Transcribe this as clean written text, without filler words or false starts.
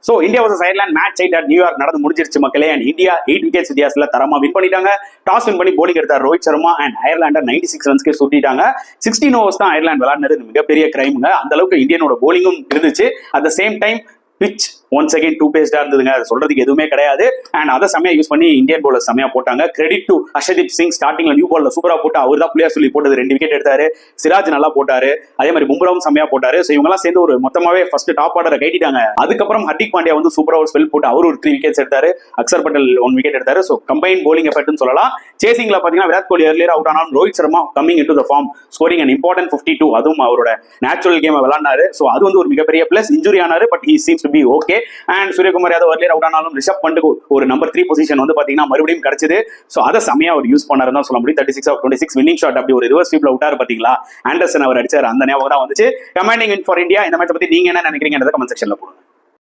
So India versus Ireland match 8 at New York நடந்து முடிஞ்சிருச்சு மக்களே. அண்ட் இந்தியா 8 விக்கெட்ஸ் வித்தியாசத்துல தரமா வின் பண்ணிட்டாங்க. டாஸ் வின் பண்ணி போலிங் எடுத்தார் ரோஹித் சர்மா அண்ட் அயர்லாண்டை 96 ரன்ஸ்க்கு சுட்டிட்டாங்க. 16 overs தான் அயர்லாந்து விளையாடுனது, மிகப்பெரிய கிரைமுங்க. அந்த அளவுக்கு இந்தியனோட போலிங்கும் இருந்துச்சு. At the same time pitch once again 2 பேஸ்டா இருந்ததுங்க. அது சொல்றதுக்கு எதுவுமே கிடையாது. அண்ட் அதை செமையா யூஸ் பண்ணி இந்தியன் பவுலர் செமையா போட்டாங்க. கிரெடிட் டு ஹர்ஷதீப் சிங், ஸ்டார்டிங்ல நியூ பால்ல சூப்பரா போட்டு அவர் தான் பிளேயர் சொல்லி போட்டது 2 விக்கெட் எடுத்தாரு. சிராஜ் நல்லா போட்டாரு, அதே மாதிரி பும்ராவும் செமையா போட்டாரு. ஸோ இவங்க எல்லாம் சேர்ந்து ஒரு மொத்தமாவே ஃபர்ஸ்ட் டாப் ஆர்டரை கைட்டிட்டாங்க. அதுக்கப்புறம் ஹர்திக் பாண்டியா வந்து சூப்பரா ஒரு ஸ்பெல் போட்டு அவர் ஒரு 3 விக்கெட்ஸ் எடுத்தாரு. அக்சர் பட்டேல் 1 விக்கெட் எடுத்தாரு. ஸோ கம்பைன் போலிங் எஃபர்ட்னு சொல்லலாம். சேசிங்ல பாத்தீங்கன்னா விராட் கோலி earlier அவுட் ஆனாலும் Rohit Sharma coming into the form, scoring an important 52. அதுவும் அவரோட நேச்சுரல் கேம் விளையாடினாரு. ஸோ அது வந்து ஒரு மிகப்பெரிய பிளஸ். இன்ஜுரி ஆனாரு, but he seems to be okay. And Suryakumar Yadav earlier out ஆனாலும் ரிஷப் பண்ட்டுக்கு ஒரு நம்பர் 3 பொசிஷன் வந்து பாத்தீங்கன்னா மறுபடியும் கிடைச்சது. ஸோ அதை செமையா அவர் யூஸ் பண்ணாருன்னு தான் சொல்ல முடியும். 36 of 26 வின்னிங் ஷாட், அப்படி ஒரு ரிவர்ஸ் ஸ்வீப்ல விட்டாரு பாத்தீங்களா, ஆண்டர்சன் அவர் அடிச்சாரு. அந்த ஞாபகம் தான் வந்துச்சு. Commanding win for India. இந்த மேட்ச் பத்தி நீங்க என்ன நினைக்கிறீங்கன்றத கமெண்ட் செக்ஷன்ல போடுங்க.